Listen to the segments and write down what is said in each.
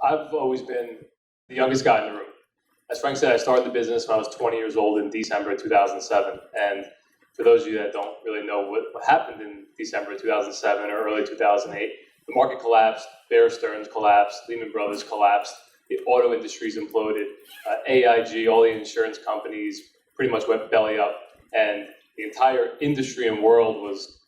I've always been the youngest guy in the room. As Frank said, I started the business when I was 20 years old in December 2007. And for those of you that don't really know what happened in December 2007 or early 2008, the market collapsed, Bear Stearns collapsed, Lehman Brothers collapsed, the auto industries imploded, AIG, all the insurance companies pretty much went belly up, and the entire industry and world was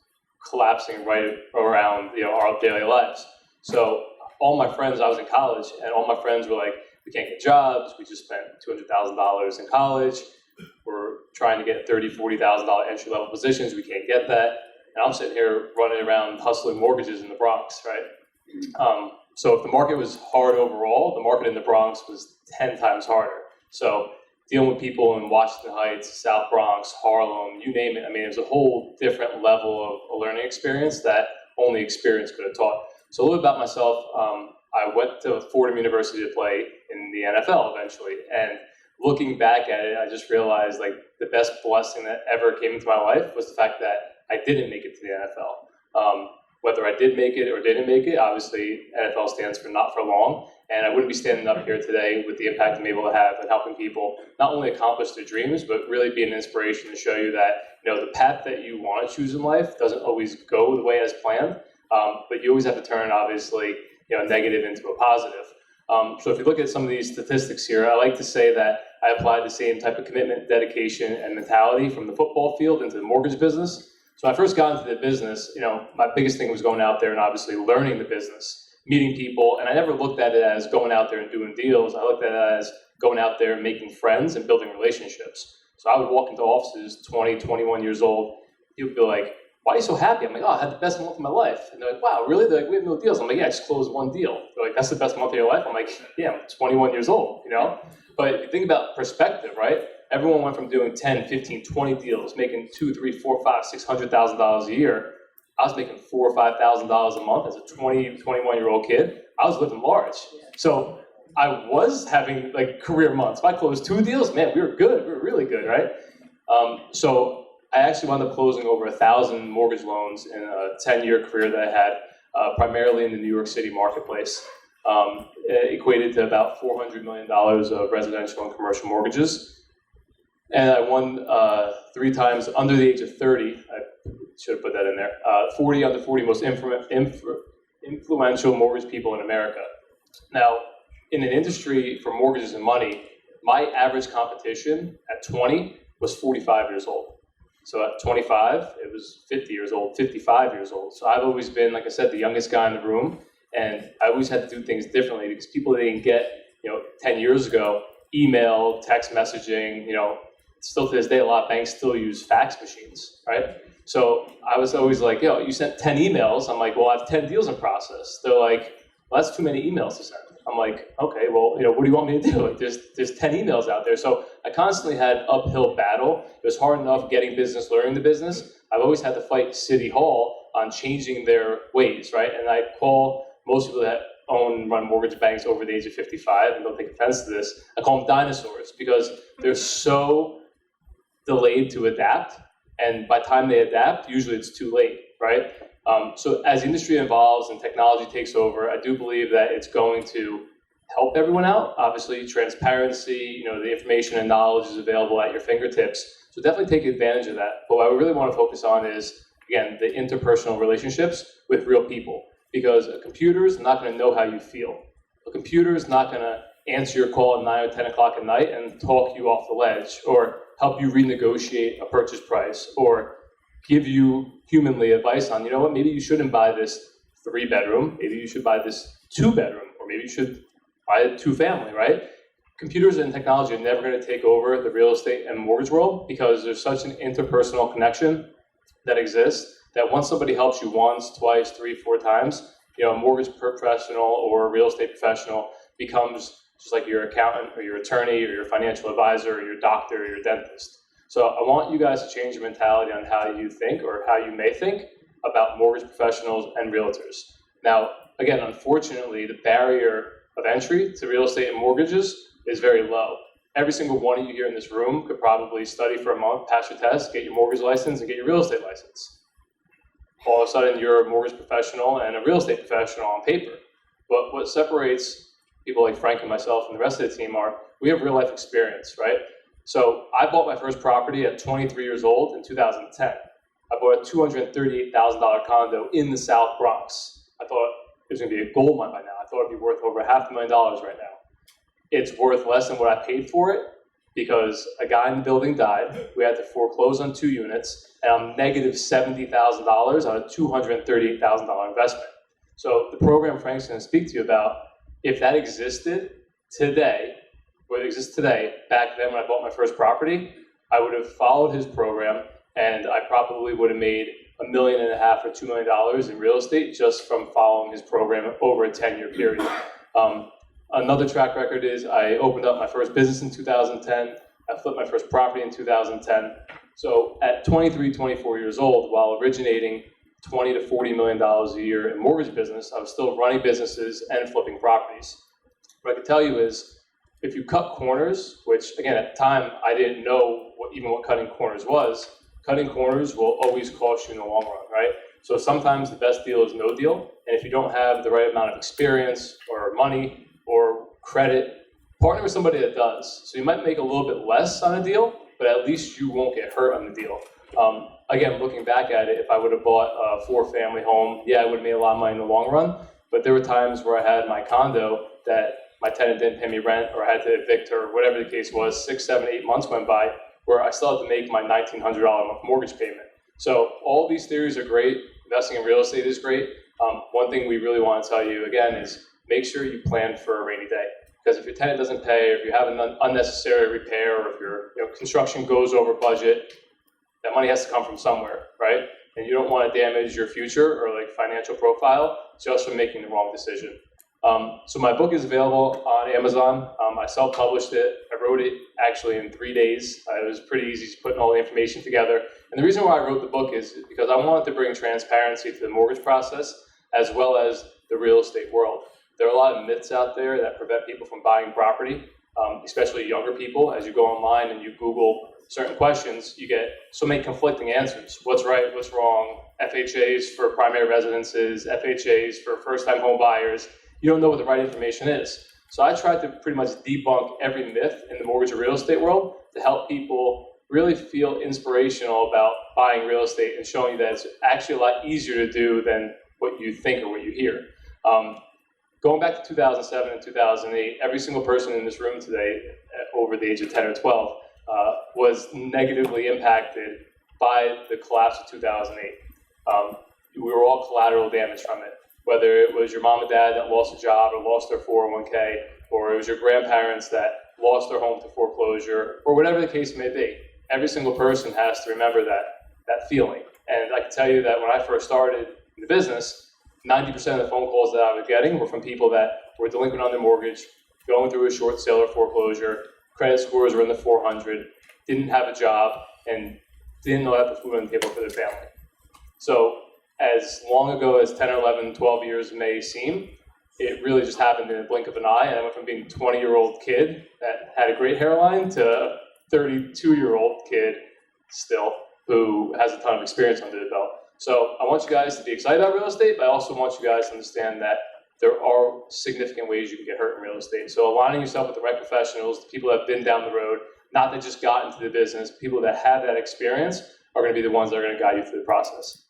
collapsing right around our daily lives. So all my friends, I was in college, and all my friends were like, we can't get jobs, we just spent $200,000 in college, we're trying to get $30,000, $40,000 entry-level positions, we can't get that. And I'm sitting here running around hustling mortgages in the Bronx, right? So if the market was hard overall, the market in the Bronx was 10 times harder. So dealing with people in Washington Heights, South Bronx, Harlem, you name it, I mean, it was a whole different level of a learning experience that only experience could have taught. So a little bit about myself, I went to Fordham University to play in the NFL eventually, and looking back at it, I just realized like the best blessing that ever came into my life was the fact that I didn't make it to the NFL. Whether I did make it or didn't make it, obviously NFL stands for not for long, and I wouldn't be standing up here today with the impact I'm able to have in helping people not only accomplish their dreams, but really be an inspiration to show you that the path that you want to choose in life doesn't always go the way as planned, but you always have to turn, obviously, negative into a positive. So if you look at some of these statistics here, I like to say that I applied the same type of commitment, dedication, and mentality from the football field into the mortgage business. So when I first got into the business, my biggest thing was going out there and obviously learning the business, meeting people, and I never looked at it as going out there and doing deals. I looked at it as going out there and making friends and building relationships. So I would walk into offices, 20, 21 years old, people would be like, why are you so happy? I'm like, oh, I had the best month of my life. And they're like, wow, really? They're like, we have no deals. I'm like, yeah, I just closed one deal. They're like, that's the best month of your life? I'm like, yeah, I'm 21 years old, But if you think about perspective, right? Everyone went from doing 10, 15, 20 deals, making $2, $3, $4, $5, $600,000 a year. I was making $4,000 or $5,000 a month as a 20, 21-year-old kid. I was living large. So I was having like career months. If I closed 2 deals, man, we were good. We were really good, right? So I actually wound up closing over 1,000 mortgage loans in a 10-year career that I had, primarily in the New York City marketplace. Equated to about $400 million of residential and commercial mortgages. And I won 3 times under the age of 30. I should have put that in there. 40 under 40 most influential mortgage people in America. Now, in an industry for mortgages and money, my average competition at 20 was 45 years old. So at 25, it was 50 years old, 55 years old. So I've always been, like I said, the youngest guy in the room. And I always had to do things differently because people didn't get, 10 years ago, email, text messaging, still to this day, a lot of banks still use fax machines, right? So I was always like, you sent 10 emails. I'm like, well, I have 10 deals in process. They're like, well, that's too many emails to send. I'm like, okay, well, what do you want me to do? Like, there's 10 emails out there. So I constantly had uphill battle. It was hard enough getting business, learning the business. I've always had to fight City Hall on changing their ways, right? And I call most people that run mortgage banks over the age of 55, and don't take offense to this, I call them dinosaurs because they're so delayed to adapt. And by the time they adapt, usually it's too late, right? So as the industry evolves and technology takes over, I do believe that it's going to help everyone out. Obviously, transparency, the information and knowledge is available at your fingertips. So definitely take advantage of that. But what I really want to focus on is, again, the interpersonal relationships with real people. Because a computer is not going to know how you feel. A computer is not going to answer your call at 9 or 10 o'clock at night and talk you off the ledge, or help you renegotiate a purchase price, or give you humanly advice on, maybe you shouldn't buy this 3-bedroom, maybe you should buy this 2-bedroom, or maybe you should buy a 2-family, right? Computers and technology are never going to take over the real estate and mortgage world because there's such an interpersonal connection that exists that once somebody helps you once, twice, 3, 4 times, a mortgage professional or a real estate professional becomes just like your accountant or your attorney or your financial advisor or your doctor or your dentist. So I want you guys to change your mentality on how you think or how you may think about mortgage professionals and realtors. Now, again, unfortunately, the barrier of entry to real estate and mortgages is very low. Every single one of you here in this room could probably study for a month, pass your test, get your mortgage license, and get your real estate license. All of a sudden, you're a mortgage professional and a real estate professional on paper. But what separates people like Frank and myself and the rest of the team are, we have real life experience, right? So I bought my first property at 23 years old in 2010. I bought a $238,000 condo in the South Bronx. I thought it was going to be a gold mine by now. I thought it'd be worth over $500,000 right now. It's worth less than what I paid for it because a guy in the building died. We had to foreclose on 2 units, and I'm negative $70,000 on a $238,000 investment. So the program Frank's going to speak to you about, if that existed today, what exists today, back then when I bought my first property, I would have followed his program, and I probably would have made $1.5 million or $2 million in real estate just from following his program over a 10-year period. Another track record is I opened up my first business in 2010. I flipped my first property in 2010. So at 23, 24 years old, while originating $20 to $40 million a year in mortgage business, I was still running businesses and flipping properties. What I can tell you is, if you cut corners, which again at the time I didn't know what cutting corners was, cutting corners will always cost you in the long run, right? So sometimes the best deal is no deal, and if you don't have the right amount of experience or money or credit, partner with somebody that does. So you might make a little bit less on a deal, but at least you won't get hurt on the deal. Again, looking back at it, if I would have bought a 4-family home, yeah, I would have made a lot of money in the long run, but there were times where I had my condo that my tenant didn't pay me rent, or I had to evict her, whatever the case was. 6, 7, 8 months went by where I still had to make my $1,900 a month mortgage payment. So all these theories are great. Investing in real estate is great. One thing we really want to tell you again is make sure you plan for a rainy day. Because if your tenant doesn't pay, or if you have an unnecessary repair, or if your construction goes over budget, that money has to come from somewhere, right? And you don't want to damage your future or like financial profile just from making the wrong decision. So my book is available on Amazon. I self-published it. I wrote it actually in 3 days. It was pretty easy putting all the information together. And the reason why I wrote the book is because I wanted to bring transparency to the mortgage process as well as the real estate world. There are a lot of myths out there that prevent people from buying property, especially younger people. As you go online and you Google certain questions, you get so many conflicting answers. What's right, what's wrong, FHAs for primary residences, FHAs for first-time home buyers. You don't know what the right information is. So I tried to pretty much debunk every myth in the mortgage or real estate world to help people really feel inspirational about buying real estate and showing you that it's actually a lot easier to do than what you think or what you hear. Going back to 2007 and 2008, every single person in this room today over the age of 10 or 12 was negatively impacted by the collapse of 2008. We were all collateral damage from it. Whether it was your mom and dad that lost a job or lost their 401k, or it was your grandparents that lost their home to foreclosure, or whatever the case may be. Every single person has to remember that feeling. And I can tell you that when I first started in the business, 90% of the phone calls that I was getting were from people that were delinquent on their mortgage, going through a short sale or foreclosure, credit scores were in the 400, didn't have a job, and didn't know how to put food on the table for their family. So as long ago as 10 or 11, 12 years may seem, it really just happened in a blink of an eye. And I went from being a 20-year-old kid that had a great hairline to a 32-year-old kid still who has a ton of experience under the belt. So I want you guys to be excited about real estate, but I also want you guys to understand that there are significant ways you can get hurt in real estate. So aligning yourself with the right professionals, the people that have been down the road, not that just got into the business, people that have that experience are going to be the ones that are going to guide you through the process.